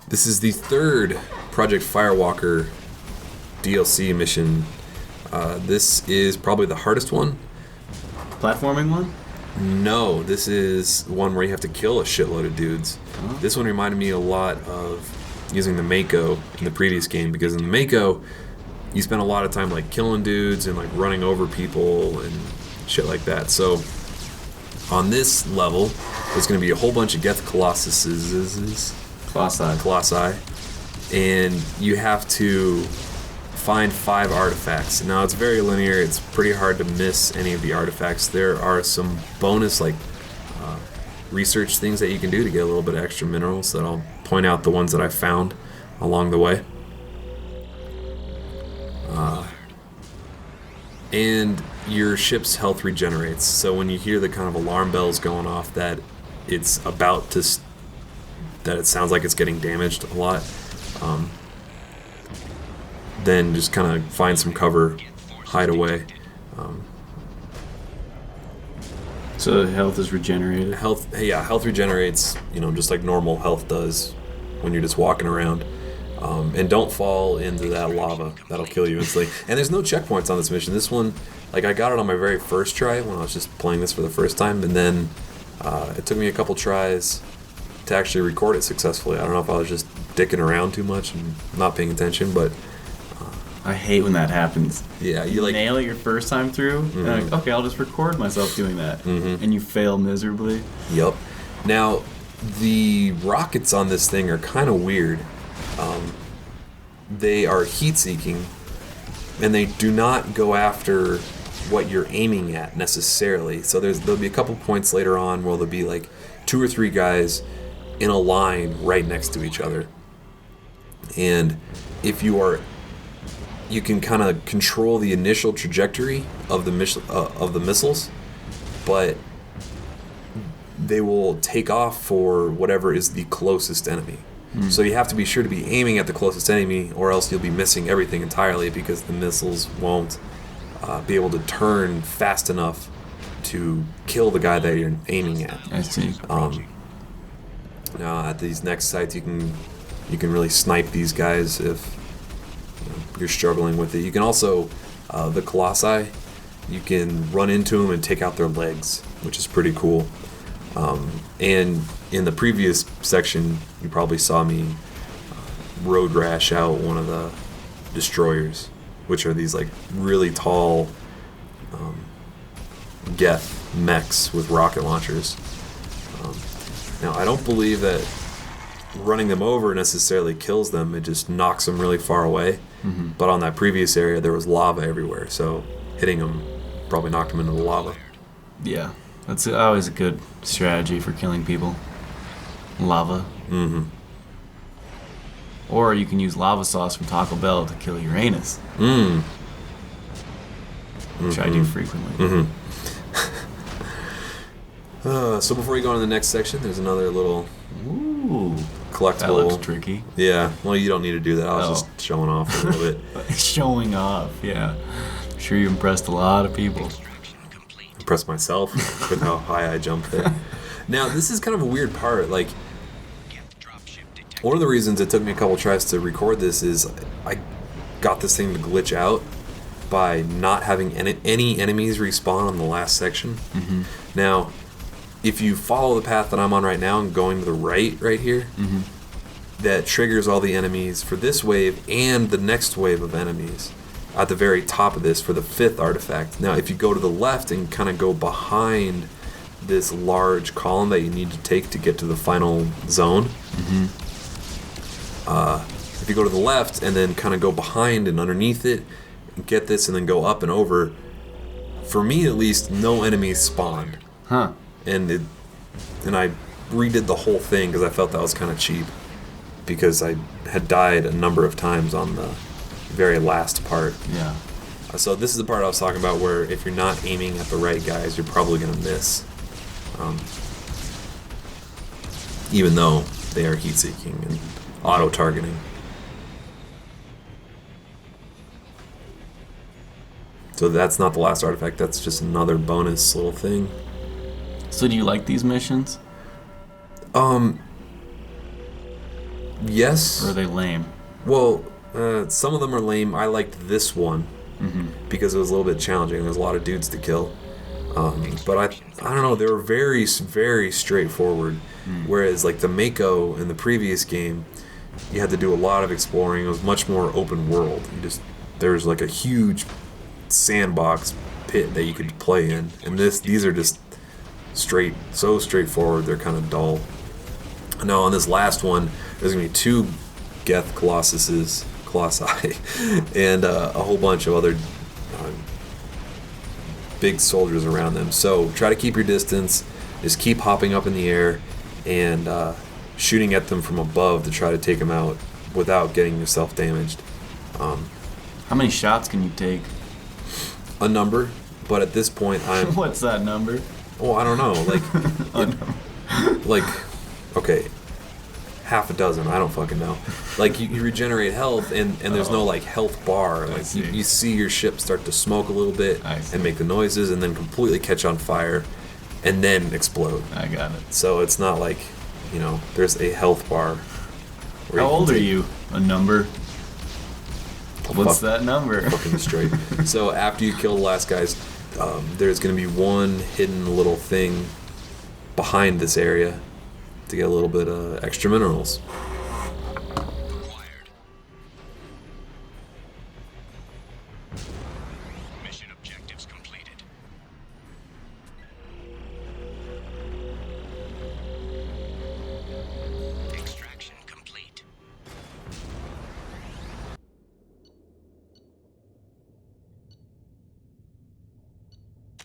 This is the third Project Firewalker DLC mission. This is probably the hardest one. Platforming one? No, this is one where you have to kill a shitload of dudes. Oh. This one reminded me a lot of using the Mako in the previous game, because in the Mako, you spend a lot of time like killing dudes and like running over people and shit like that. So on this level, there's going to be a whole bunch of Geth Colossi, and you have to find 5 artifacts. Now it's very linear. It's pretty hard to miss any of the artifacts. There are some bonus like research things that you can do to get a little bit of extra minerals that I'll point out the ones that I found along the way. And your ship's health regenerates. So when you hear the kind of alarm bells going off that it's about to that it sounds like it's getting damaged a lot, then just kind of find some cover, hide away. So health is regenerated? Health regenerates, just like normal health does when you're just walking around. And don't fall into that lava. That'll kill you instantly. And there's no checkpoints on this mission. This one, like, I got it on my very first try when I was just playing this for the first time, and then it took me a couple tries to actually record it successfully. I don't know if I was just dicking around too much and not paying attention, but I hate when that happens. Yeah, you like nail it your first time through, and like, okay, I'll just record myself doing that, and you fail miserably. Yep. Now, the rockets on this thing are kind of weird. They are heat-seeking, and they do not go after what you're aiming at necessarily. So there'll be a couple points later on where there'll be like 2 or 3 guys in a line right next to each other, and if you can kind of control the initial trajectory of the missiles, but they will take off for whatever is the closest enemy. So you have to be sure to be aiming at the closest enemy, or else you'll be missing everything entirely, because the missiles won't be able to turn fast enough to kill the guy that you're aiming at. I see. Now at these next sites, you can really snipe these guys if you're struggling with it. You can also the Colossi, you can run into them and take out their legs, which is pretty cool. And in the previous section, you probably saw me road rash out one of the destroyers, which are these like really tall Geth mechs with rocket launchers. Now, I don't believe that running them over necessarily kills them. It just knocks them really far away. But on that previous area, there was lava everywhere, so hitting them probably knocked them into the lava. Yeah, that's always a good strategy for killing people. Lava. Or you can use lava sauce from Taco Bell to kill Uranus. Which I do frequently. So before you go on to the next section, there's another little collectible. That looks tricky. Yeah, well, you don't need to do that. I was just showing off a little bit. Showing off, yeah. I'm sure you impressed a lot of people. Impressed myself with how high I jumped there. Now, this is kind of a weird part. Like, one of the reasons it took me a couple tries to record this is I got this thing to glitch out by not having any enemies respawn on the last section. Now, if you follow the path that I'm on right now and going to the right here, that triggers all the enemies for this wave and the next wave of enemies at the very top of this for the 5th artifact. Now, if you go to the left and kind of go behind this large column that you need to take to get to the final zone, if you go to the left and then kind of go behind and underneath it, and get this and then go up and over, for me at least, no enemies spawned. And I redid the whole thing because I felt that was kind of cheap, because I had died a number of times on the very last part. Yeah. So this is the part I was talking about where if you're not aiming at the right guys, you're probably going to miss. Even though they are heat-seeking and auto-targeting. So that's not the last artifact, that's just another bonus little thing. So do you like these missions? Yes. Or are they lame? Well, some of them are lame. I liked this one because it was a little bit challenging. There's a lot of dudes to kill. But I don't know. They were very, very straightforward. Whereas like the Mako in the previous game, you had to do a lot of exploring. It was much more open world. There's like a huge sandbox pit that you could play in, and these are just so straightforward. They're kind of dull. Now on this last one, there's gonna be 2 Geth Colossi, and a whole bunch of other big soldiers around them. So try to keep your distance. Just keep hopping up in the air and shooting at them from above to try to take them out without getting yourself damaged. How many shots can you take? A number, but at this point I'm... What's that number? Oh, I don't know. Like, okay, half a dozen. I don't fucking know. Like you regenerate health, and there's no like health bar. Like you see your ship start to smoke a little bit and make the noises, and then completely catch on fire, and then explode. I got it. So it's not like, there's a health bar. How old are you? A number? What's that number? Fucking straight. So after you kill the last guys, there's going to be one hidden little thing behind this area to get a little bit of extra minerals.